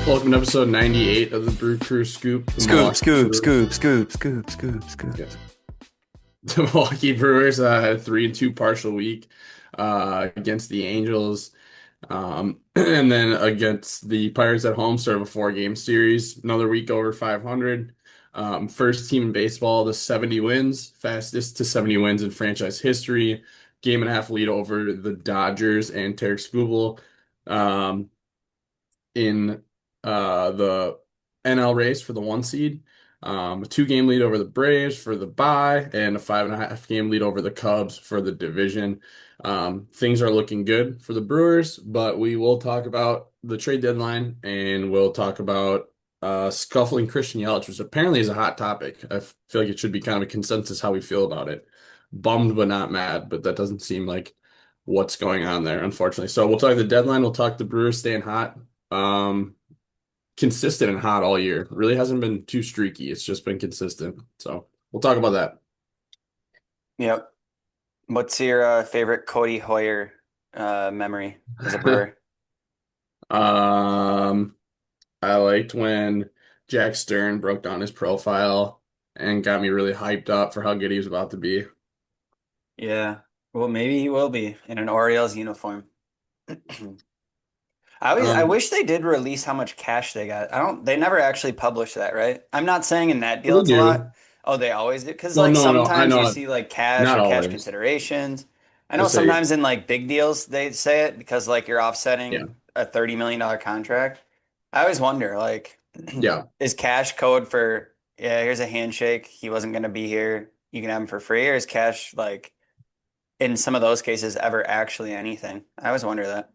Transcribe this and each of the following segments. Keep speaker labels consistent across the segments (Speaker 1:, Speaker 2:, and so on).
Speaker 1: Welcome to episode 98 of the Brew Crew Scoop. The
Speaker 2: Scoop,
Speaker 1: Milwaukee
Speaker 2: scoop,
Speaker 1: Brewers.
Speaker 2: scoop, scoop, scoop, scoop, scoop.
Speaker 1: Yeah. The Milwaukee Brewers had a 3-2 partial week against the Angels. And then against the Pirates at home, sort of a four-game series. Another week over 500. First team in baseball to 70 wins, fastest to 70 wins in franchise history. Game and a half lead over the Dodgers and Tarek Skubal. In the NL race for the one seed. A two-game lead over the Braves for the bye, and a 5.5 game lead over the Cubs for the division. Things are looking good for the Brewers, but we will talk about the trade deadline and we'll talk about scuffling Christian Yelich, which apparently is a hot topic. I feel like it should be kind of a consensus how we feel about it. Bummed but not mad, but that doesn't seem like what's going on there, unfortunately. So we'll talk the deadline. We'll talk the Brewers staying hot. Um, Consistent and hot all year. Really hasn't been too streaky. It's just been consistent. So we'll talk about that.
Speaker 2: Yep. What's your favorite Cody Hoyer memory as a Brewer?
Speaker 1: Um, I liked when Jack Stern broke down his profile and got me really hyped up for how good he was about to be.
Speaker 2: Yeah. Well, maybe he will be in an Orioles uniform. I
Speaker 1: Um,
Speaker 2: wish they did release how much cash they got. They never actually published that, right? I'm not saying in that deal
Speaker 1: they
Speaker 2: it's a
Speaker 1: do.
Speaker 2: lot. Oh, they always do. Because
Speaker 1: Well,
Speaker 2: like
Speaker 1: no, I
Speaker 2: sometimes you
Speaker 1: know,
Speaker 2: see like cash
Speaker 1: not
Speaker 2: or cash
Speaker 1: always.
Speaker 2: considerations. I
Speaker 1: They
Speaker 2: know
Speaker 1: say,
Speaker 2: sometimes in like big deals they say it because like you're
Speaker 1: yeah,
Speaker 2: offsetting a $30 million contract. I always wonder, like,
Speaker 1: yeah.
Speaker 2: is cash code for, yeah, here's a handshake. He wasn't going to be here. You can have him for free, or is cash like in some of those cases ever actually anything? I always wonder that.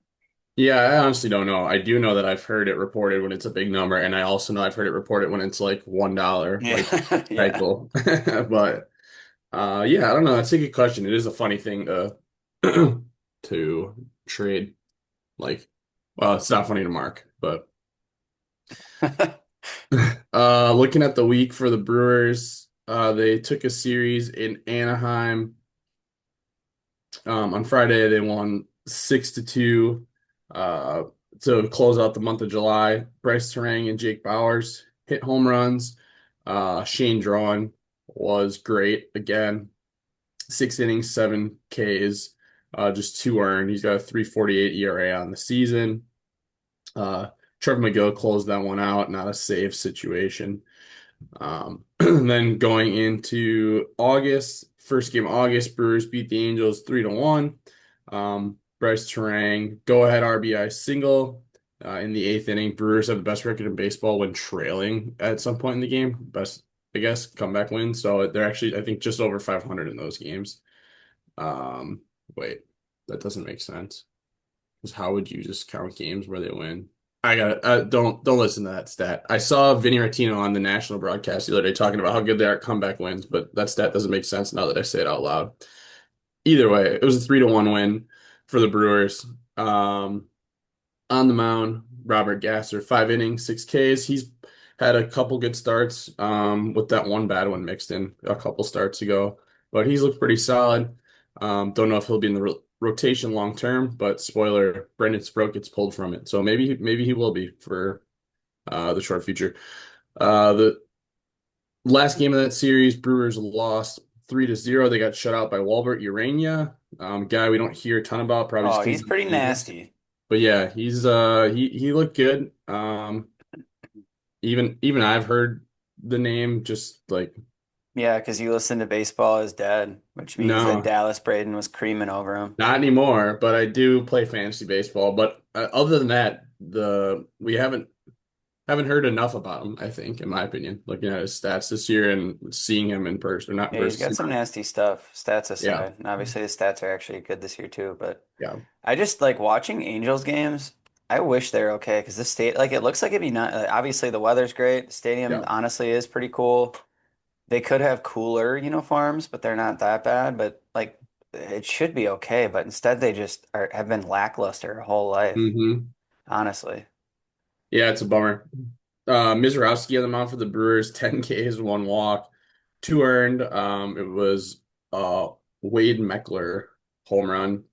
Speaker 1: Yeah, I honestly don't know. I do know that I've heard it reported when it's a big number, and I also know I've heard it reported when it's like $1, like
Speaker 2: Yeah. Yeah.
Speaker 1: typo. But yeah, I don't know. That's a good question. It is a funny thing to to trade. Like, well, it's not funny to Mark, but looking at the week for the Brewers, they took a series in Anaheim. On Friday, they won 6-2 uh, to close out the month of July. Bryce Terang and Jake Bowers hit home runs. Shane Drawn was great again. 6 innings, 7 Ks, just two earned. He's got a 3.48 ERA on the season. Uh, Trevor McGill closed that one out, not a save situation. And then going into August, first game of August, Brewers beat the Angels 3-1. Bryce Terang, go ahead RBI single in the eighth inning. Brewers have the best record in baseball when trailing at some point in the game. Best, I guess, comeback win. So they're actually, I think, just over 500 in those games. Um, Wait, that doesn't make sense. Because how would you just count games where they win? I got don't listen to that stat. I saw Vinny Martino on the national broadcast the other day talking about how good they are at comeback wins, but that stat doesn't make sense now that I say it out loud. Either way, it was a 3-1 win for the Brewers. Um, on the mound, Robert Gasser, 5 innings, 6 Ks. He's had a couple good starts, with that one bad one mixed in a couple starts ago, but he's looked pretty solid. Don't know if he'll be in the rotation long term, but spoiler, Brendan Sproat gets pulled from it, so maybe he will be for the short future. The last game of that series, Brewers lost 3-0. They got shut out by Walbert Urania, guy we don't hear a ton about, probably just
Speaker 2: Oh,
Speaker 1: because
Speaker 2: he's
Speaker 1: he's on
Speaker 2: pretty
Speaker 1: the Angels.
Speaker 2: nasty.
Speaker 1: But yeah, he looked good. Even I've heard the name, just like,
Speaker 2: Yeah, because you listen to Baseball is Dead, which means that
Speaker 1: no,
Speaker 2: Dallas Braden was creaming over him.
Speaker 1: not anymore. But I do play fantasy baseball. But other than that, the we haven't heard enough about him, I think, in my opinion, looking at his stats this year and seeing him in person, or not in
Speaker 2: Yeah, he's got
Speaker 1: person.
Speaker 2: some nasty stuff, stats
Speaker 1: Yeah,
Speaker 2: aside. And obviously, the stats are actually good this year too. But
Speaker 1: yeah,
Speaker 2: I just like watching Angels games. I wish they're okay because the state, like, it looks like it'd be not. Obviously, the weather's great. The stadium
Speaker 1: yeah.
Speaker 2: honestly is pretty cool. They could have cooler uniforms, but they're not that bad. But like, it should be okay. But instead, they just have been lackluster their whole life,
Speaker 1: hmm
Speaker 2: honestly.
Speaker 1: Yeah, it's a bummer. Mizorowski on the mound for the Brewers, 10 Ks, one walk, two earned. It was Wade Meckler home run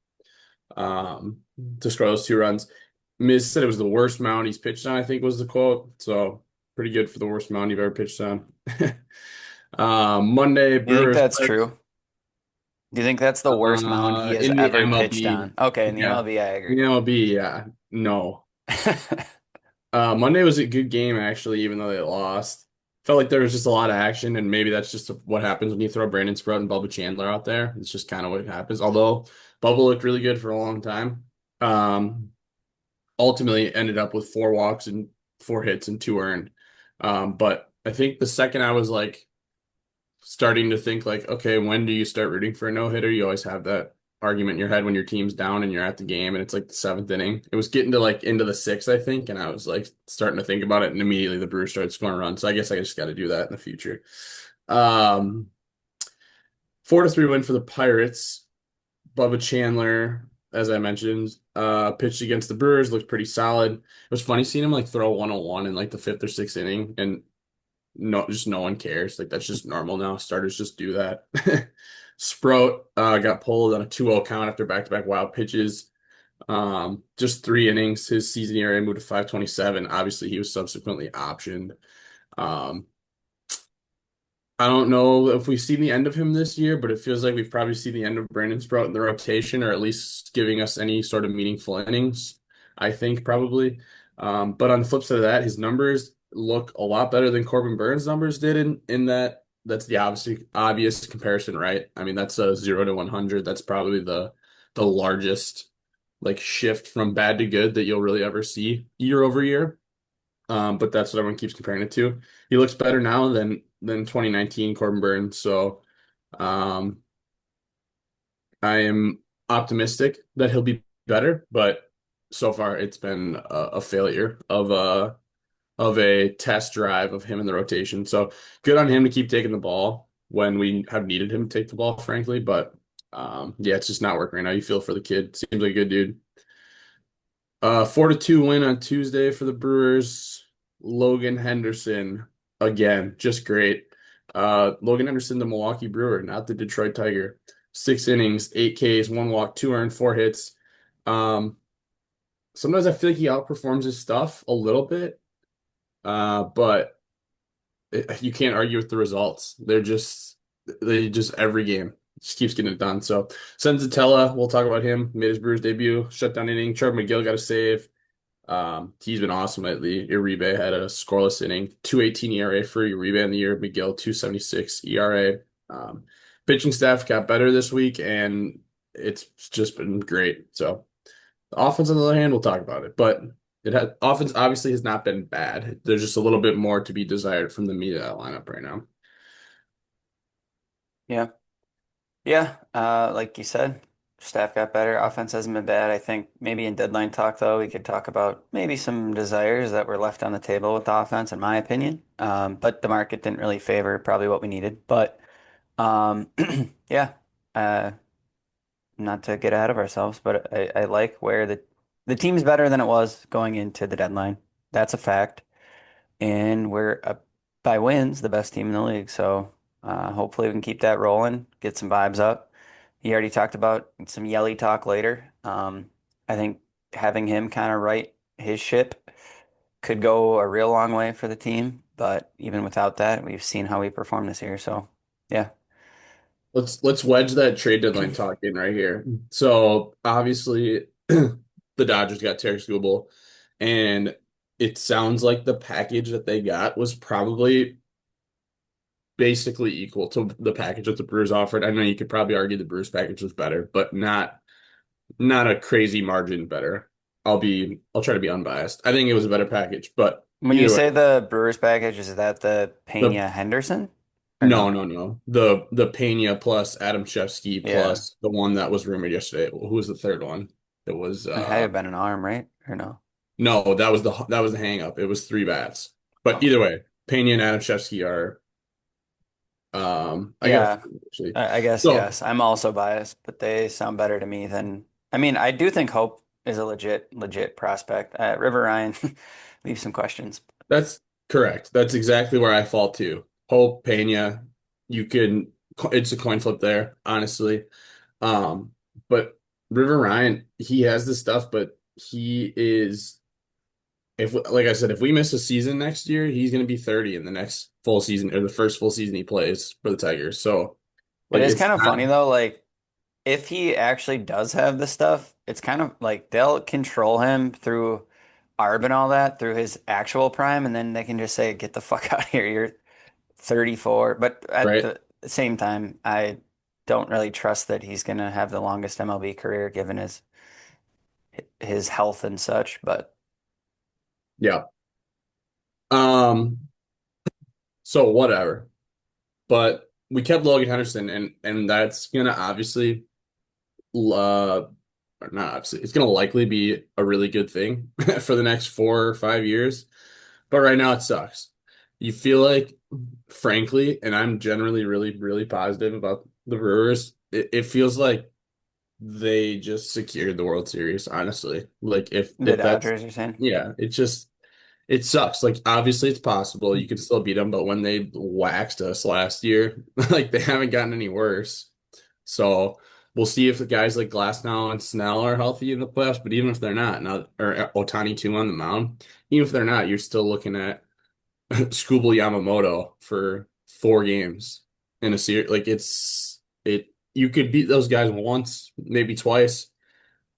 Speaker 1: to score those two runs. Miz said it was the worst mound he's pitched on, I think was the quote. So pretty good for the worst mound you've ever pitched on. Monday,
Speaker 2: Do you think
Speaker 1: Brewers
Speaker 2: that's
Speaker 1: Pirates.
Speaker 2: true? Do you think that's the worst mound he has
Speaker 1: In the
Speaker 2: ever pitched
Speaker 1: MLB,
Speaker 2: on? Okay, in the
Speaker 1: yeah.
Speaker 2: MLB, I
Speaker 1: In
Speaker 2: agree.
Speaker 1: the MLB, yeah. No. Monday was a good game actually, even though they lost. Felt like there was just a lot of action, and maybe that's just what happens when you throw Brandon Sprout and Bubba Chandler out there. It's just kind of what happens. Although Bubba looked really good for a long time. Um, Ultimately ended up with four walks and four hits and two earned. But I think the second I was like starting to think like, okay, when do you start rooting for a no hitter? You always have that argument in your head when your team's down and you're at the game and it's like the seventh inning. It was getting to like into the sixth, I think, and I was like starting to think about it, and immediately the Brewers started scoring runs. So I guess I just got to do that in the future. Um, 4-3 win for the Pirates. Bubba Chandler, as I mentioned, pitched against the Brewers, looked pretty solid. It was funny seeing him like throw 101 in like the fifth or sixth inning, and no one cares. Like that's just normal now. Starters just do that. Sprout got pulled on a 2-0 count after back-to-back wild pitches. Just 3 innings. His season ERA moved to 5.27. Obviously, he was subsequently optioned. Um, I don't know if we've seen the end of him this year, but it feels like we've probably seen the end of Brandon Sprout in the rotation, or at least giving us any sort of meaningful innings. I think probably. But on the flip side of that, his numbers look a lot better than Corbin Burns' numbers did in that. That's the obvious comparison, right? I mean, that's a 0 to 100. That's probably the largest like shift from bad to good that you'll really ever see year over year. But that's what everyone keeps comparing it to. He looks better now than 2019 Corbin Burns. So um, I am optimistic that he'll be better, but so far it's been a failure of a test drive of him in the rotation. So good on him to keep taking the ball when we have needed him to take the ball, frankly. But yeah, it's just not working right now. You feel for the kid. Seems like a good dude. 4-2 win on Tuesday for the Brewers. Logan Henderson again, just great. Logan Henderson, the Milwaukee Brewer, not the Detroit Tiger. 6 innings, 8 Ks, one walk, two earned, four hits. Um, Sometimes I feel like he outperforms his stuff a little bit, but you can't argue with the results. They just every game just keeps getting it done. So Senzatella, we'll talk about him. Made his Brewers debut, shutdown inning. Trevor McGill got a save. He's been awesome lately. Uribe had a scoreless inning, 2.18 ERA for Uribe in the year. McGill 2.76 ERA. Pitching staff got better this week, and it's just been great. So the offense, on the other hand, we'll talk about it, but it had offense obviously has not been bad. There's just a little bit more to be desired from the meat of that lineup right now.
Speaker 2: Yeah. Yeah, like you said, staff got better. Offense hasn't been bad. I think maybe in deadline talk, though, we could talk about maybe some desires that were left on the table with the offense, in my opinion. But the market didn't really favor probably what we needed. But um, yeah, uh, not to get ahead of ourselves, but I like where the team's better than it was going into the deadline. That's a fact. And we're by wins the best team in the league. So hopefully we can keep that rolling, get some vibes up. He already talked about some yelly talk later. I think having him kind of right his ship could go a real long way for the team. But even without that, we've seen how we perform this year. So yeah.
Speaker 1: Let's wedge that trade deadline talk in right here. So obviously, the Dodgers got Terry Skubal, and it sounds like the package that they got was probably basically equal to the package that the Brewers offered. I know you could probably argue the Brewers package was better, but not a crazy margin better. I'll try to be unbiased. I think it was a better package, but
Speaker 2: When you
Speaker 1: either way,
Speaker 2: say the Brewers package, is that the
Speaker 1: the
Speaker 2: Pena Henderson or
Speaker 1: no,
Speaker 2: no?
Speaker 1: no, no. The Pena plus Adam Shevsky
Speaker 2: Yeah.
Speaker 1: plus the one that was rumored yesterday. Who was the third one? It was
Speaker 2: It had to have been an arm, right? Or no?
Speaker 1: no, that was the hang up. It was three bats. But
Speaker 2: Oh.
Speaker 1: either way, Pena and Adam Shevsky are I got
Speaker 2: Yeah.
Speaker 1: actually.
Speaker 2: I guess
Speaker 1: So
Speaker 2: yes. I'm also biased, but they sound better to me than. I mean, I do think Hope is a legit prospect. River Ryan leaves some questions.
Speaker 1: that's correct. That's exactly where I fall too. Hope Pena, you can it's a coin flip there, honestly. Um, but River Ryan, he has the stuff, but he is if like I said, if we miss a season next year, he's going to be 30 in the next full season or the first full season he plays for the Tigers. So
Speaker 2: It
Speaker 1: like
Speaker 2: is
Speaker 1: it's
Speaker 2: kind of
Speaker 1: not
Speaker 2: funny though, like if he actually does have the stuff, it's kind of like they'll control him through ARB and all that through his actual prime, and then they can just say, "Get the fuck out of here. You're 34." But at
Speaker 1: right.
Speaker 2: the same time, I don't really trust that he's gonna have the longest MLB career given his health and such. But
Speaker 1: Yeah. Um, so whatever. But we kept Logan Henderson and that's gonna obviously or not obviously, it's gonna likely be a really good thing for the next 4 or 5 years. But right now it sucks. You feel like, frankly, and I'm generally really, really positive about the Brewers, it feels like they just secured the World Series, honestly. Like
Speaker 2: the
Speaker 1: if that's
Speaker 2: Dodgers are saying,
Speaker 1: yeah, it just it sucks. Like obviously it's possible you can still beat them, but when they waxed us last year, like they haven't gotten any worse. So we'll see if the guys like Glasnow and Snell are healthy in the playoffs. But even if they're not, now or Otani too on the mound, even if they're not, you're still looking at Skubal Yamamoto for 4 games in a series. Like it. You could beat those guys once, maybe twice.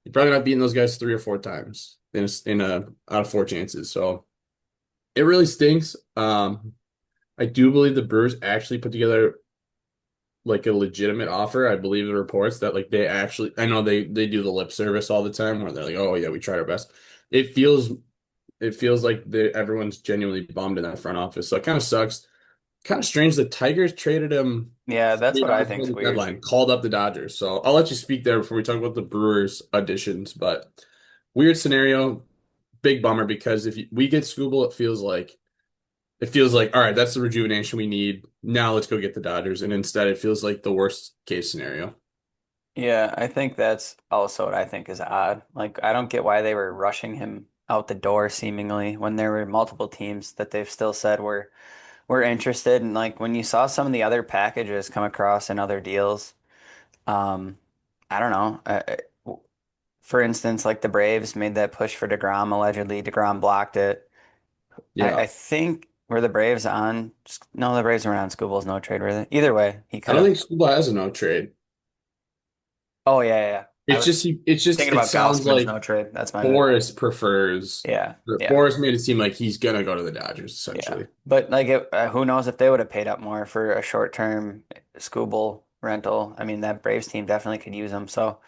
Speaker 1: You're probably not beating those guys 3 or 4 times in a out of 4 chances. So it really stinks. I do believe the Brewers actually put together like a legitimate offer. I believe the reports that like they actually I know they do the lip service all the time where they're like, "Oh yeah, we tried our best." It feels it feels like everyone's genuinely bummed in that front office. So it kind of sucks. Kind of strange the Tigers traded him
Speaker 2: yeah, that's
Speaker 1: 3
Speaker 2: what I
Speaker 1: hours before
Speaker 2: think's
Speaker 1: the
Speaker 2: weird.
Speaker 1: deadline, called up the Dodgers. So I'll let you speak there before we talk about the Brewers additions, but weird scenario, big bummer because if we get Skubal, it feels like, all right, that's the rejuvenation we need. Now let's go get the Dodgers. And instead, it feels like the worst case scenario.
Speaker 2: Yeah, I think that's also what I think is odd. Like, I don't get why they were rushing him out the door seemingly when there were multiple teams that they've still said were interested. And like when you saw some of the other packages come across in other deals, um, I don't know. For instance, like the Braves made that push for DeGrom. Allegedly, DeGrom blocked it. I
Speaker 1: Yeah.
Speaker 2: think were the Braves on? No, the Braves weren't on Scubal's no trade, were they? Either way, he
Speaker 1: I
Speaker 2: could
Speaker 1: don't
Speaker 2: have.
Speaker 1: think Skubal has a no trade.
Speaker 2: Oh yeah, yeah, yeah. I was thinking
Speaker 1: It
Speaker 2: about
Speaker 1: sounds
Speaker 2: Gausman's
Speaker 1: like
Speaker 2: no trade. That's my bad.
Speaker 1: Boris prefers,
Speaker 2: Yeah, yeah,
Speaker 1: Boris made it seem like he's going to go to the Dodgers,
Speaker 2: yeah.
Speaker 1: essentially.
Speaker 2: But like, who knows if they would have paid up more for a short-term Scubal rental? I mean, that Braves team definitely could use him. So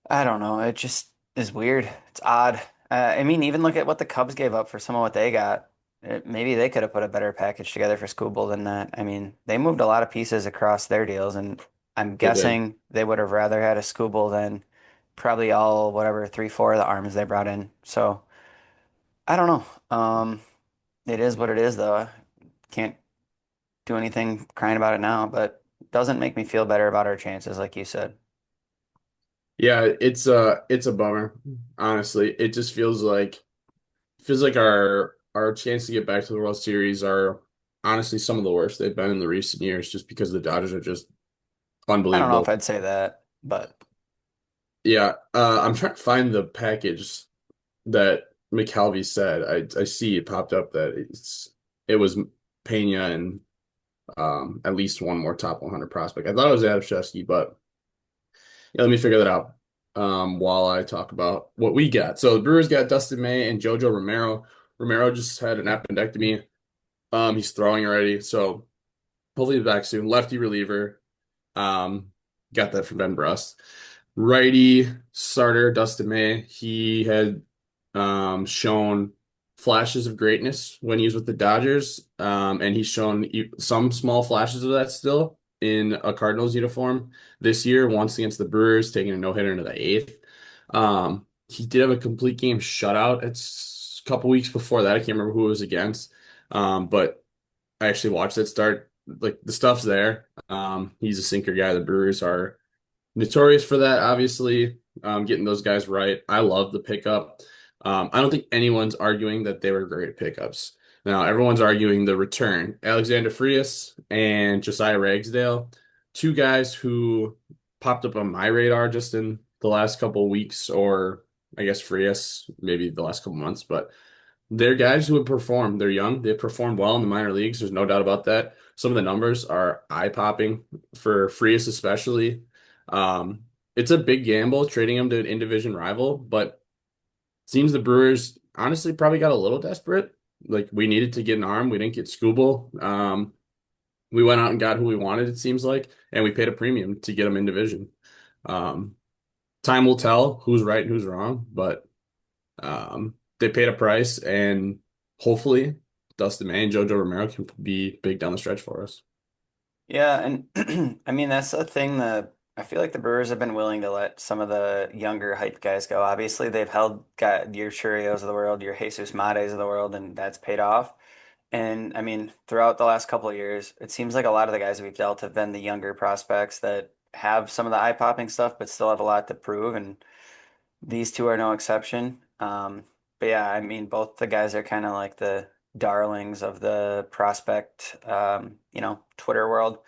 Speaker 2: I don't know. It just is weird. It's odd. I mean, even look at what the Cubs gave up for some of what they got. Maybe they could have put a better package together for Skubal than that. I mean, they moved a lot of pieces across their deals, and I'm
Speaker 1: They did.
Speaker 2: guessing they would have rather had a Skubal than probably all whatever three, four of the arms they brought in. So I don't know. It is what it is, though. Can't do anything crying about it now, but doesn't make me feel better about our chances, like you said.
Speaker 1: Yeah, it's a bummer, honestly. It just feels like our chance to get back to the World Series are honestly some of the worst they've been in the recent years just because the Dodgers are just
Speaker 2: I don't know if
Speaker 1: unbelievable.
Speaker 2: I'd say that, but
Speaker 1: Yeah, I'm trying to find the package that McCalvy said. I see it popped up that it was Pena and at least one more top 100 prospect. I thought it was Adamczewski, but yeah, let me figure that out while I talk about what we got. So the Brewers got Dustin May and JoJo Romero. Romero just had an appendectomy. He's throwing already, so hopefully he's back soon. Lefty reliever. Um, got that from Ben Brust. Righty starter Dustin May. He had shown flashes of greatness when he was with the Dodgers, and he's shown some small flashes of that still in a Cardinals uniform this year. Once against the Brewers, taking a no-hitter into the eighth. He did have a complete game shutout. It's a couple weeks before that. I can't remember who it was against, but I actually watched it start. Like the stuff's there. He's a sinker guy. The Brewers are notorious for that, obviously, getting those guys right. I love the pickup. I don't think anyone's arguing that they were great pickups. Now, everyone's arguing the return. Alexander Frias and Josiah Ragsdale, two guys who popped up on my radar just in the last couple of weeks or I guess Frias maybe the last couple months, but they're guys who have performed. They're young. They performed well in the minor leagues. There's no doubt about that. Some of the numbers are eye-popping for Frias especially. Um, it's a big gamble trading him to an in-division rival, but seems the Brewers honestly probably got a little desperate. Like we needed to get an arm. We didn't get Skubal. We went out and got who we wanted, it seems like, and we paid a premium to get him in division. Um, time will tell who's right and who's wrong, but they paid a price, and hopefully Dustin May and JoJo Romero can be big down the stretch for us.
Speaker 2: Yeah, and I mean that's the thing that I feel like the Brewers have been willing to let some of the younger hype guys go. Obviously, they've held got your Churios of the world, your Jesus Mates of the world, and that's paid off. And I mean, throughout the last couple of years, it seems like a lot of the guys we've dealt have been the younger prospects that have some of the eye-popping stuff, but still have a lot to prove. And these two are no exception. But yeah, I mean, both the guys are kind of like the darlings of the prospect, Twitter world,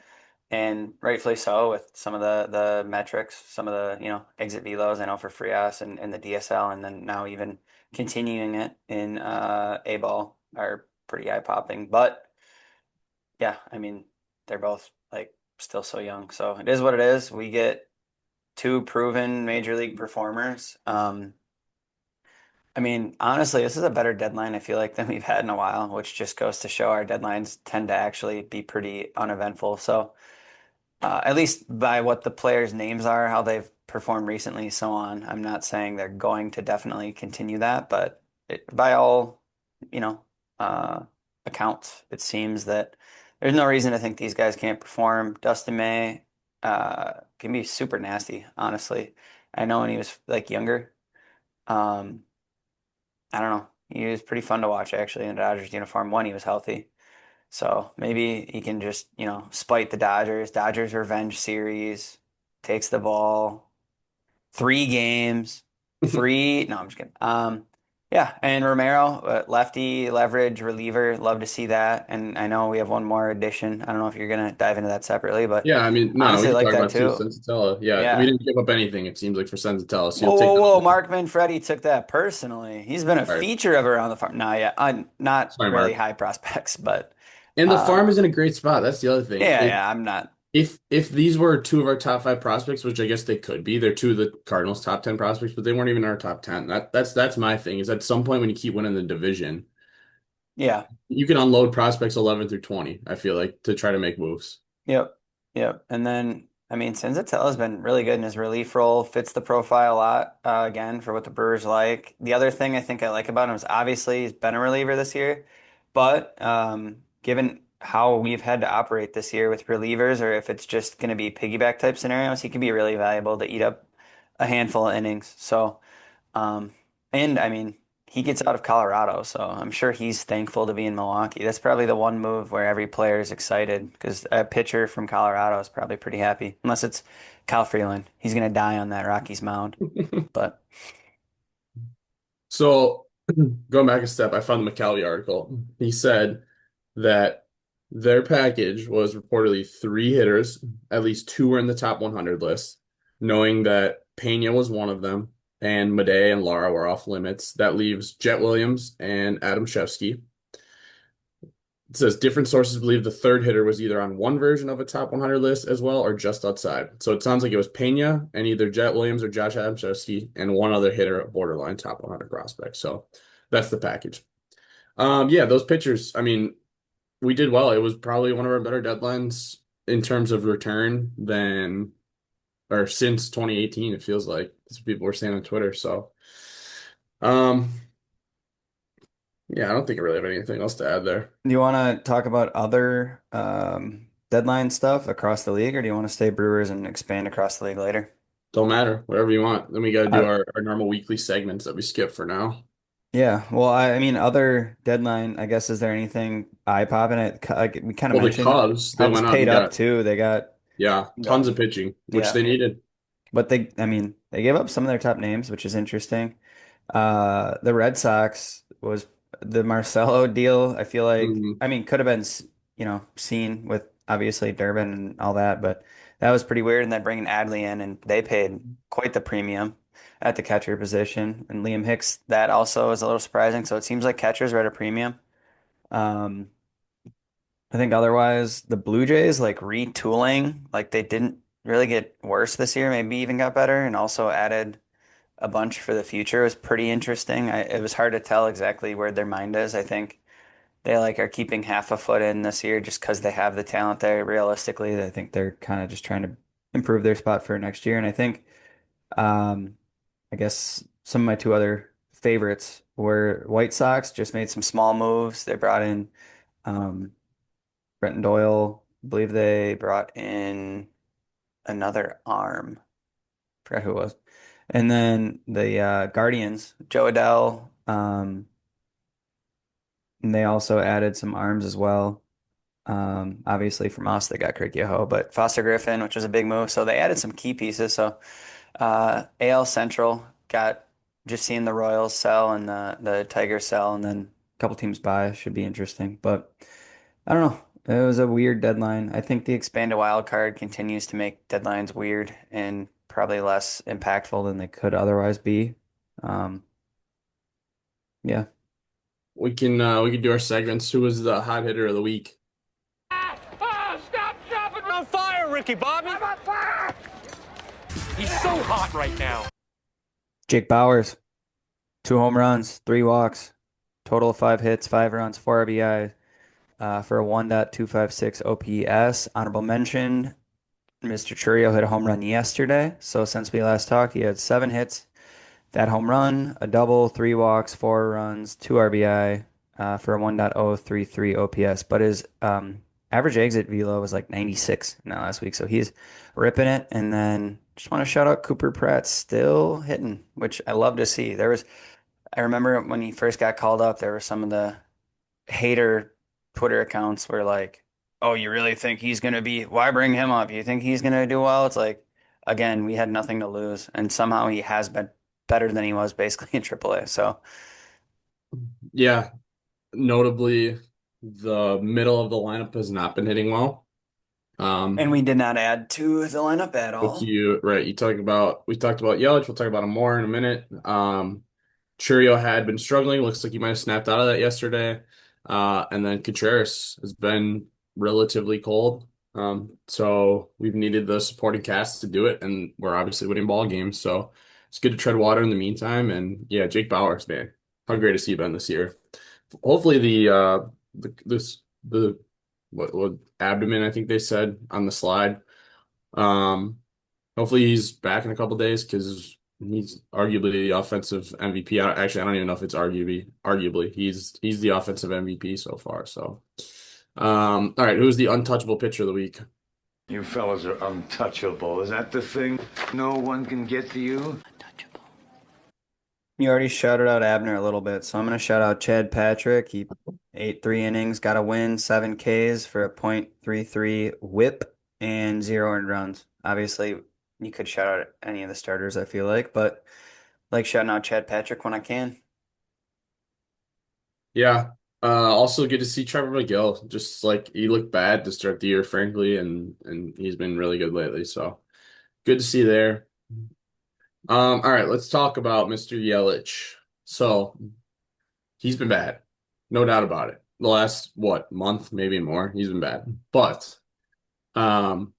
Speaker 2: and rightfully so with some of the metrics, some of the exit velos I know for Frias and the DSL, and then now even continuing it in A ball are pretty eye popping. But yeah, I mean, they're both like still so young, so it is what it is. We get two proven major league performers. I mean, honestly, this is a better deadline I feel like than we've had in a while, which just goes to show our deadlines tend to actually be pretty uneventful. So, at least by what the players' names are, how they've performed recently, so on. I'm not saying they're going to definitely continue that, but by all, you know, uh, accounts, it seems that there's no reason to think these guys can't perform. Dustin May, can be super nasty, honestly. I know when he was like younger. Um, I don't know. He was pretty fun to watch actually in a Dodgers uniform when he was healthy. So maybe he can just, spite the Dodgers. Dodgers revenge series, takes the ball, 3 games, three. No, I'm just kidding. Yeah, and Romero, lefty leverage reliever. Love to see that. And I know we have one more addition. I don't know if you're gonna dive into that separately, but
Speaker 1: Yeah, I mean, no, we
Speaker 2: honestly,
Speaker 1: can
Speaker 2: like
Speaker 1: talk
Speaker 2: that
Speaker 1: about too.
Speaker 2: too.
Speaker 1: Sensatella. Yeah, we
Speaker 2: Yeah.
Speaker 1: didn't give up anything, it seems like, for Sensatella, so
Speaker 2: Whoa,
Speaker 1: you'll take
Speaker 2: whoa,
Speaker 1: that
Speaker 2: whoa!
Speaker 1: away.
Speaker 2: Mark Manfredi took that personally. He's been a
Speaker 1: All right.
Speaker 2: feature of around the farm. Nah, yeah, not
Speaker 1: Sorry,
Speaker 2: really
Speaker 1: Mark.
Speaker 2: high prospects, but
Speaker 1: And the
Speaker 2: um,
Speaker 1: farm is in a great spot. That's the other thing.
Speaker 2: yeah,
Speaker 1: If
Speaker 2: yeah. I'm not.
Speaker 1: if these were two of our top five prospects, which I guess they could be, they're two of the Cardinals' top 10 prospects, but they weren't even our top 10. That's my thing. Is at some point when you keep winning the division,
Speaker 2: Yeah.
Speaker 1: you can unload prospects 11 through 20. I feel like to try to make moves.
Speaker 2: Yep. Yep. And then, I mean, Senzatella has been really good in his relief role, fits the profile a lot, again, for what the Brewers like. The other thing I think I like about him is obviously he's been a reliever this year, but given how we've had to operate this year with relievers, or if it's just going to be piggyback type scenarios, he can be really valuable to eat up a handful of innings. So, Um, and I mean, he gets out of Colorado, so I'm sure he's thankful to be in Milwaukee. That's probably the one move where every player is excited because a pitcher from Colorado is probably pretty happy, unless it's Kyle Freeland. He's gonna die on that Rockies mound. But
Speaker 1: So going back a step, I found the McCalvy article. He said that their package was reportedly three hitters, at least two were in the top 100 list, knowing that Pena was one of them, and Madej and Lara were off limits. That leaves Jet Williams and Adam Shevsky. It says different sources believe the third hitter was either on one version of a top 100 list as well or just outside. So it sounds like it was Pena and either Jet Williams or Josh Adamczewski and one other hitter, a borderline top 100 prospect. So that's the package. Yeah, those pitchers, I mean, we did well. It was probably one of our better deadlines in terms of return than or since 2018, it feels like. That's what people were saying on Twitter. So, um, yeah, I don't think I really have anything else to add there.
Speaker 2: do you want to talk about other deadline stuff across the league, or do you want to stay Brewers and expand across the league later?
Speaker 1: Don't matter, whatever you want. Then we got to do
Speaker 2: Uh,
Speaker 1: our normal weekly segments that we skip for now.
Speaker 2: yeah, well, I mean, other deadline, I guess, is there anything eye-popping? Like we kind of
Speaker 1: Well, the
Speaker 2: mentioned,
Speaker 1: Cubs, they
Speaker 2: Cubs
Speaker 1: went out
Speaker 2: paid
Speaker 1: and
Speaker 2: up
Speaker 1: got,
Speaker 2: too. They got
Speaker 1: yeah, tons
Speaker 2: the
Speaker 1: of pitching, which
Speaker 2: yeah,
Speaker 1: they needed.
Speaker 2: but I mean, they gave up some of their top names, which is interesting. The Red Sox was the Marcelo deal. I feel like,
Speaker 1: Mhm.
Speaker 2: I mean, could have been, seen with obviously Durbin and all that, but that was pretty weird. And then bringing Adley in, and they paid quite the premium. at the catcher position. And Liam Hicks, that also is a little surprising. So it seems like catchers are at a premium. Um, I think otherwise, the Blue Jays like retooling, like they didn't really get worse this year, maybe even got better, and also added a bunch for the future. It was pretty interesting. It was hard to tell exactly where their mind is. I think they like are keeping half a foot in this year just because they have the talent there. Realistically, I think they're kind of just trying to improve their spot for next year. And I think, um, I guess some of my two other favorites were White Sox just made some small moves. They brought in um, Brenton Doyle. I believe they brought in another arm. Forgot who it was. And then the Guardians, Joe Adele. And they also added some arms as well. Obviously from us, they got Crick Yoho, but Foster Griffin, which was a big move. So they added some key pieces. So AL Central got just seeing the Royals sell and the Tigers sell, and then a couple teams buy should be interesting. But I don't know. It was a weird deadline. I think the expanded wild card continues to make deadlines weird and probably less impactful than they could otherwise be. Um, yeah.
Speaker 1: We can do our segments. Who was the hot hitter of the week?
Speaker 3: Oh, stop dropping on fire, Ricky Bobby. I'm on fire. He's so hot right now.
Speaker 2: Jake Bowers, 2 home runs, 3 walks, total of 5 hits, 5 runs, 4 RBI, for a 1.256 OPS. Honorable mention, Mr. Churio hit a home run yesterday. So since we last talked, he had 7 hits, that home run, a double, 3 walks, 4 runs, 2 RBI, for a 1.033 OPS. But his average exit velo was like 96 in that last week. So he's ripping it. And then just want to shout out Cooper Pratt still hitting, which I love to see. I remember when he first got called up, there were some of the hater Twitter accounts were like, "Oh, you really think he's gonna be? Why bring him up? You think he's gonna do well?" It's like, again, we had nothing to lose, and somehow he has been better than he was basically in AAA. So,
Speaker 1: Yeah, notably, the middle of the lineup has not been hitting well.
Speaker 2: and
Speaker 1: Um,
Speaker 2: we did not add to the lineup at
Speaker 1: like
Speaker 2: all.
Speaker 1: you, right? We talked about Yelich. We'll talk about him more in a minute. Churio had been struggling. Looks like he might have snapped out of that yesterday. And then Contreras has been relatively cold. So we've needed the supporting cast to do it, and we're obviously winning ball games. So it's good to tread water in the meantime. And yeah, Jake Bowers, man, how great has he been this year? Hopefully the what abdomen, I think they said on the slide. Um, Hopefully he's back in a couple days because he's arguably the offensive MVP. Actually, I don't even know if it's arguably he's the offensive MVP so far. So, all right, who's the untouchable pitcher of the week?
Speaker 4: You fellas are untouchable. Is that the thing? No one can get to you?
Speaker 2: You already shouted out Abner a little bit, so I'm gonna shout out Chad Patrick. He ate 3 innings, got a win, 7 Ks for a .33 WHIP and 0 earned runs. Obviously, you could shout out any of the starters, I feel like, but like shouting out Chad Patrick when I can.
Speaker 1: Yeah. Also good to see Trevor McGill. Just like he looked bad to start the year, frankly, and he's been really good lately. So good to see there. All right, let's talk about Mr. Yelich. So he's been bad, no doubt about it. The last what month, maybe more, he's been bad. But um,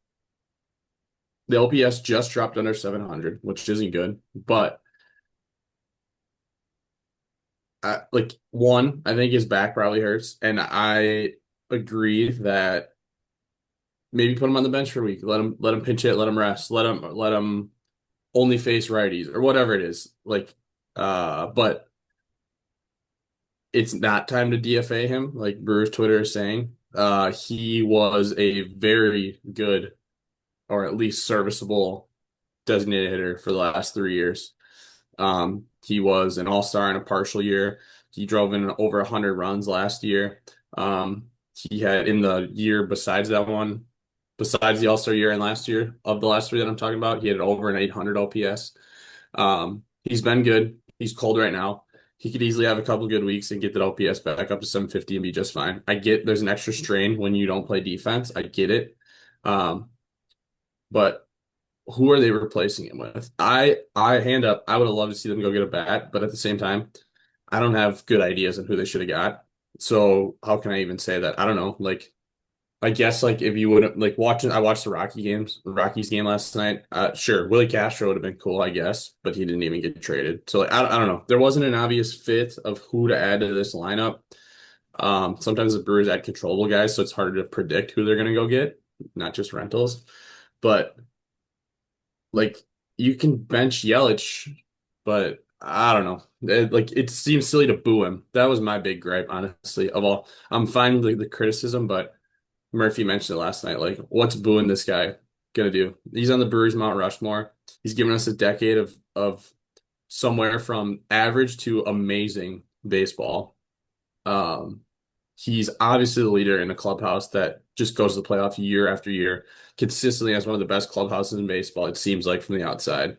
Speaker 1: the OPS just dropped under 700, which isn't good. But like one, I think his back probably hurts, and I agree that maybe put him on the bench for a week. Let him pinch hit, let him rest, let him only face righties or whatever it is. Like, but it's not time to DFA him, like Brewers Twitter is saying. He was a very good or at least serviceable designated hitter for the last 3 years. He was an all-star in a partial year. He drove in over 100 runs last year. He had in the year besides that one, besides the all-star year and last year of the last three that I'm talking about, he had over an 800 OPS. He's been good. He's cold right now. He could easily have a couple good weeks and get that OPS back up to 750 and be just fine. I get there's an extra strain when you don't play defense. I get it. Um, but who are they replacing him with? I hand up, I would have loved to see them go get a bat, but at the same time, I don't have good ideas on who they should have got. So how can I even say that? I don't know. Like I guess like if you would like watching, I watched the Rockies game last night. Sure, Willie Castro would have been cool, I guess, but he didn't even get traded. So like I don't know. There wasn't an obvious fit of who to add to this lineup. Sometimes the Brewers add controllable guys, so it's harder to predict who they're gonna go get, not just rentals. But like you can bench Yelich, but I don't know. It seems silly to boo him. That was my big gripe, honestly. Of all, I'm fine with the criticism, but Murphy mentioned it last night. Like, what's booing this guy gonna do? He's on the Brewers Mount Rushmore. He's given us a decade of somewhere from average to amazing baseball. Um, he's obviously the leader in a clubhouse that just goes to the playoff year after year, consistently has one of the best clubhouses in baseball, it seems like from the outside.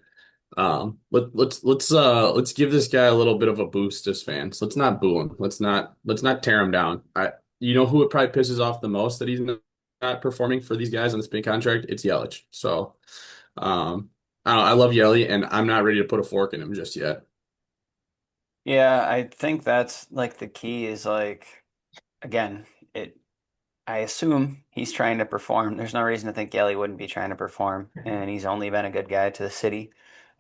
Speaker 1: Let's give this guy a little bit of a boost as fans. Let's not boo him. Let's not tear him down. You know who it probably pisses off the most that he's not performing for these guys on this big contract? It's Yelich. So I don't know, I love Yelly and I'm not ready to put a fork in him just yet.
Speaker 2: Yeah, I think that's like the key is like again, it I assume he's trying to perform. There's no reason to think Yelly wouldn't be trying to perform, and he's only been a good guy to the city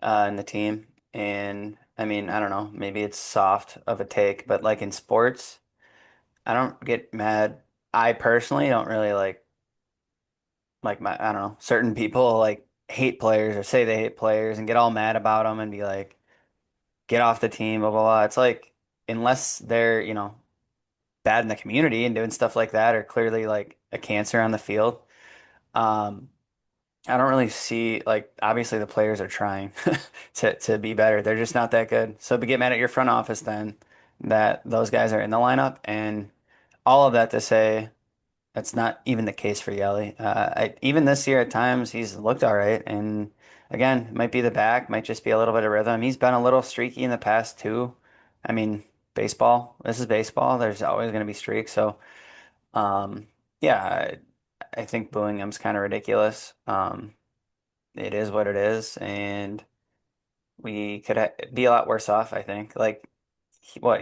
Speaker 2: and the team. And I mean, I don't know, maybe it's soft of a take, but like in sports, I don't get mad. I personally don't really like my I don't know, certain people like hate players or say they hate players and get all mad about them and be like, get off the team, blah blah blah. It's like unless they're, bad in the community and doing stuff like that or clearly like a cancer on the field. Um, I don't really see like obviously the players are trying to be better. They're just not that good. So to get mad at your front office then that those guys are in the lineup and all of that to say that's not even the case for Yelly. Even this year at times he's looked all right and again, it might be the back, might just be a little bit of rhythm. He's been a little streaky in the past too. I mean, baseball, this is baseball. There's always going to be streaks. So um, yeah, I think booing him's kind of ridiculous. It is what it is, and we could be a lot worse off, I think. Like,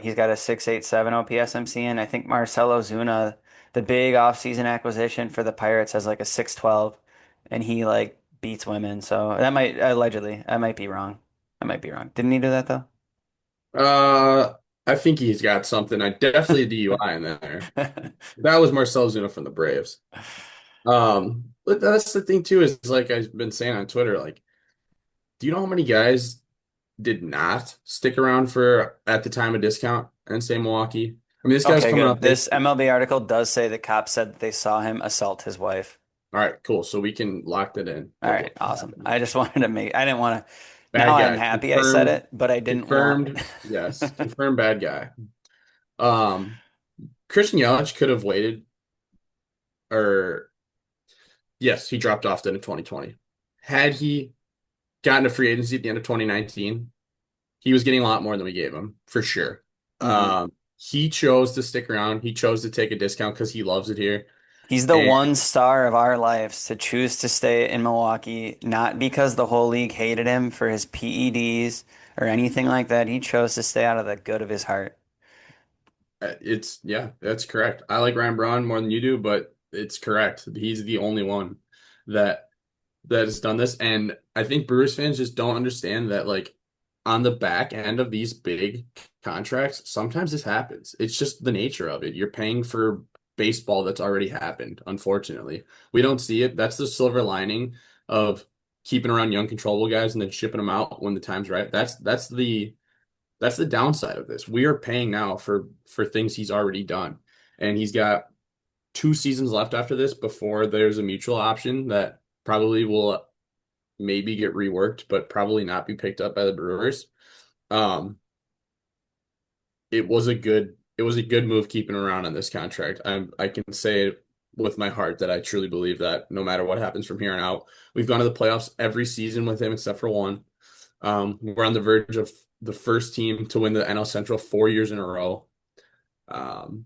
Speaker 2: he's got a 6.87 OPS I'm seeing. I think Marcelo Zuna, the big offseason acquisition for the Pirates, has like a 6.12, and he like beats women. So that might allegedly, I might be wrong. I might be wrong. Didn't he do that though?
Speaker 1: Uh, I think he's got something. I definitely a DUI in there. That was Marcell Ozuna from the Braves. But that's the thing too, is like I've been saying on Twitter, like, do you know how many guys did not stick around for at the time a discount and say Milwaukee? I mean, this guy's
Speaker 2: Okay,
Speaker 1: coming
Speaker 2: good.
Speaker 1: off
Speaker 2: This MLB article does say the cops said that they saw him assault his wife.
Speaker 1: All right, cool. So we can lock that in.
Speaker 2: All
Speaker 1: That's
Speaker 2: right,
Speaker 1: what
Speaker 2: awesome.
Speaker 1: happened.
Speaker 2: I just wanted to make, I didn't want to, now
Speaker 1: Bad
Speaker 2: I'm
Speaker 1: guy.
Speaker 2: happy I said
Speaker 1: Confirmed.
Speaker 2: it, but I didn't want.
Speaker 1: Confirmed. Yes. Confirmed bad guy. Um, Christian Yelich could have waited, or yes, he dropped off then in 2020. Had he gotten a free agency at the end of 2019, he was getting a lot more than we gave him, for sure.
Speaker 2: Mhm.
Speaker 1: He chose to stick around. He chose to take a discount because he loves it here.
Speaker 2: He's the
Speaker 1: And
Speaker 2: one star of our lives to choose to stay in Milwaukee, not because the whole league hated him for his PEDs or anything like that. He chose to stay out of the good of his heart.
Speaker 1: yeah, that's correct. I like Ryan Braun more than you do, but it's correct. He's the only one that that has done this. And I think Brewers fans just don't understand that, like, on the back end of these big contracts, sometimes this happens. It's just the nature of it. You're paying for baseball that's already happened, unfortunately. We don't see it. That's the silver lining of keeping around young, controllable guys and then shipping them out when the time's right. That's the downside of this. We are paying now for things he's already done. And he's got 2 seasons left after this before there's a mutual option that probably will maybe get reworked, but probably not be picked up by the Brewers. Um, it was a good move keeping around on this contract. I can say with my heart that I truly believe that no matter what happens from here on out, we've gone to the playoffs every season with him except for one. We're on the verge of the first team to win the NL Central 4 years in a row. Um,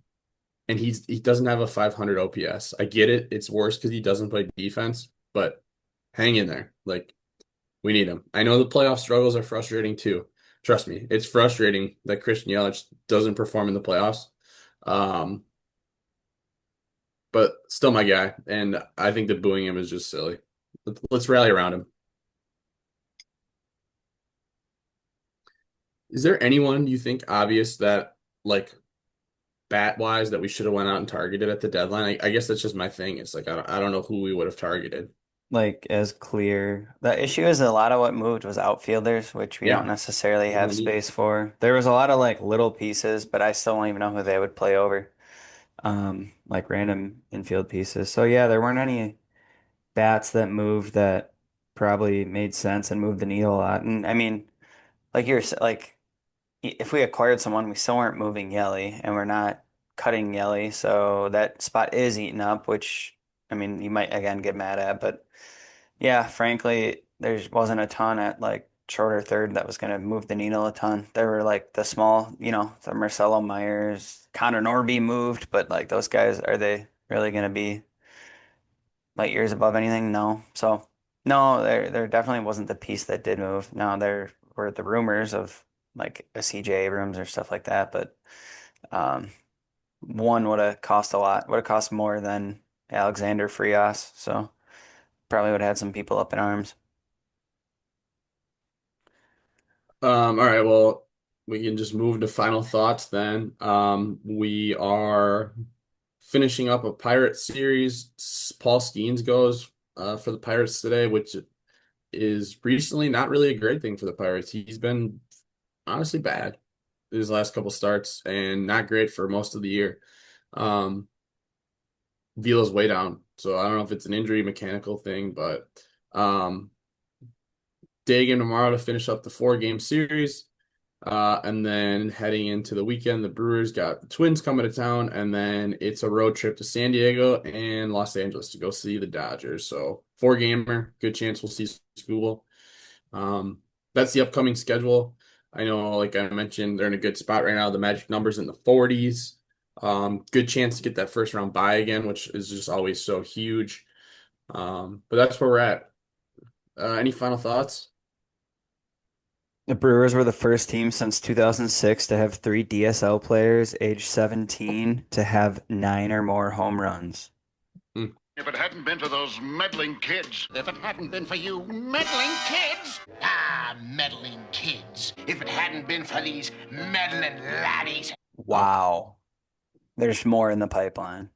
Speaker 1: and he doesn't have a 500 OPS. I get it. It's worse because he doesn't play defense, but hang in there. Like We need him. I know the playoff struggles are frustrating too. Trust me, it's frustrating that Christian Yelich doesn't perform in the playoffs. Um, but still my guy, and I think that booing him is just silly. Let's rally around him. Is there anyone you think obvious that like bat wise that we should have went out and targeted at the deadline? I guess that's just my thing. It's like I don't know who we would have targeted.
Speaker 2: Like as clear. The issue is a lot of what moved was outfielders, which we don't
Speaker 1: Yeah,
Speaker 2: necessarily have space for. There was a lot of like little pieces, but I still don't even know who they would play over. Like random infield pieces. So yeah, there weren't any bats that moved that probably made sense and moved the needle a lot. And I mean, like like if we acquired someone, we still weren't moving Yelly and we're not cutting Yelly, so that spot is eaten up, which I mean you might again get mad at, but yeah, frankly, there wasn't a ton at like shorter third that was going to move the needle a ton. There were like the small, the Marcelo Myers, Connor Norby moved, but like those guys, are they really going to be light years above anything? No. So no, there definitely wasn't the piece that did move. No, there were the rumors of like a CJ Abrams or stuff like that, but um, one would have cost a lot, would have cost more than Alexander Frias. So probably would have had some people up in arms.
Speaker 1: All right, well, we can just move to final thoughts then. We are finishing up a Pirate series. Paul Skeens goes for the Pirates today, which is recently not really a great thing for the Pirates. He's been honestly bad his last couple starts and not great for most of the year. Um, Vila's way down, so I don't know if it's an injury mechanical thing, but um, day game tomorrow to finish up the 4-game series. And then heading into the weekend, the Brewers got the Twins coming to town, and then it's a road trip to San Diego and Los Angeles to go see the Dodgers. So 4-gamer, good chance we'll see Skubal. Um, that's the upcoming schedule. I know, like I mentioned, they're in a good spot right now. The magic numbers in the 40s. Good chance to get that first round bye again, which is just always so huge. But that's where we're at. Any final thoughts?
Speaker 2: The Brewers were the first team since 2006 to have three DSL players age 17 to have nine or more home runs.
Speaker 1: Hmm.
Speaker 5: If it hadn't been for those meddling kids. If it hadn't been for you meddling kids. Ah, meddling kids. If it hadn't been for these meddling laddies.
Speaker 2: Wow. There's more in the pipeline.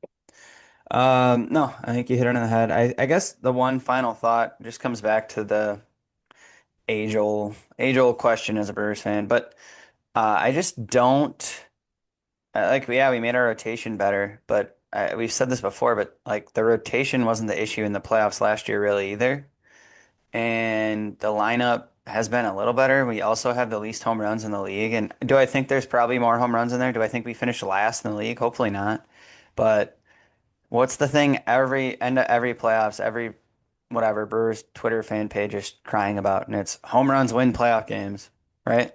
Speaker 2: No, I think you hit it on the head. I guess the one final thought just comes back to the age old question as a Brewers fan, but I just don't like, yeah, we made our rotation better, but we've said this before, but like the rotation wasn't the issue in the playoffs last year really either. And the lineup has been a little better. We also have the least home runs in the league. And do I think there's probably more home runs in there? Do I think we finished last in the league? Hopefully not. But what's the thing every end of every playoffs, every whatever Brewers Twitter fan page is crying about, and it's home runs win playoff games, right?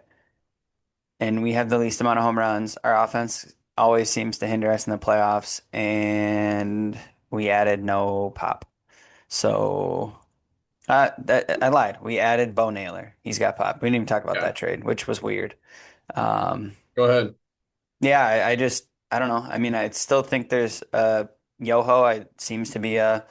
Speaker 2: And we have the least amount of home runs. Our offense always seems to hinder us in the playoffs, and we added no pop. So I lied. We added Bo Naylor. He's got pop. We didn't even talk about
Speaker 1: Yeah,
Speaker 2: that trade, which was weird. Um,
Speaker 1: go ahead.
Speaker 2: yeah, I just I don't know. I mean, I still think there's Yoho. I seems to be a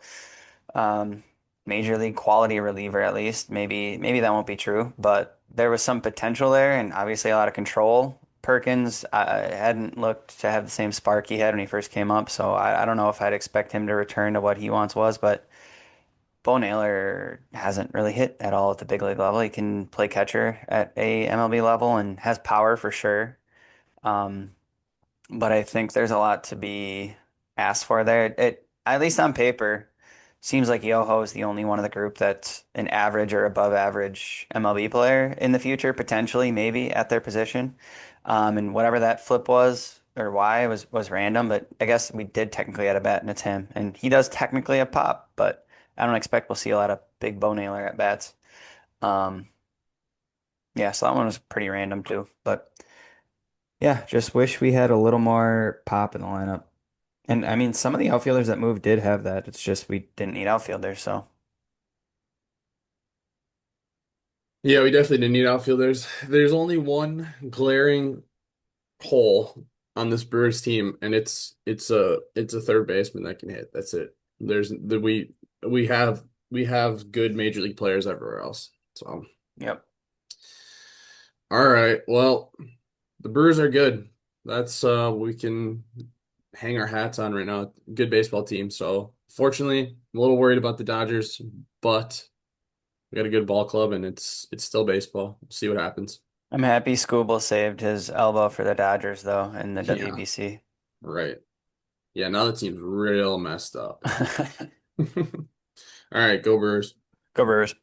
Speaker 2: um, major league quality reliever at least. Maybe that won't be true, but there was some potential there, and obviously a lot of control. Perkins hadn't looked to have the same spark he had when he first came up, so I don't know if I'd expect him to return to what he once was, but Bo Naylor hasn't really hit at all at the big league level. He can play catcher at a MLB level and has power for sure. Um, but I think there's a lot to be asked for there. It at least on paper seems like Yoho is the only one of the group that's an average or above average MLB player in the future, potentially maybe at their position. And whatever that flip was or why was random, but I guess we did technically add a bat and it's him, and he does technically have pop, but I don't expect we'll see a lot of big Bo Naylor at bats. Um, yeah, so that one was pretty random too, but. Yeah, just wish we had a little more pop in the lineup. And I mean, some of the outfielders that moved did have that. It's just we didn't need outfielders, so
Speaker 1: Yeah, we definitely didn't need outfielders. There's only one glaring hole on this Brewers team, and it's a third baseman that can hit. That's it. There's the we have we have good major league players everywhere else. So,
Speaker 2: Yep.
Speaker 1: all right. Well, the Brewers are good. That's we can hang our hats on right now. Good baseball team. So, fortunately, I'm a little worried about the Dodgers, but we got a good ball club, and it's still baseball. We'll see what happens.
Speaker 2: I'm happy Skubal saved his elbow for the Dodgers though in the
Speaker 1: Yeah,
Speaker 2: WBC.
Speaker 1: right. Yeah, now the team's real messed up. All right, go Brewers.
Speaker 2: Go Brewers.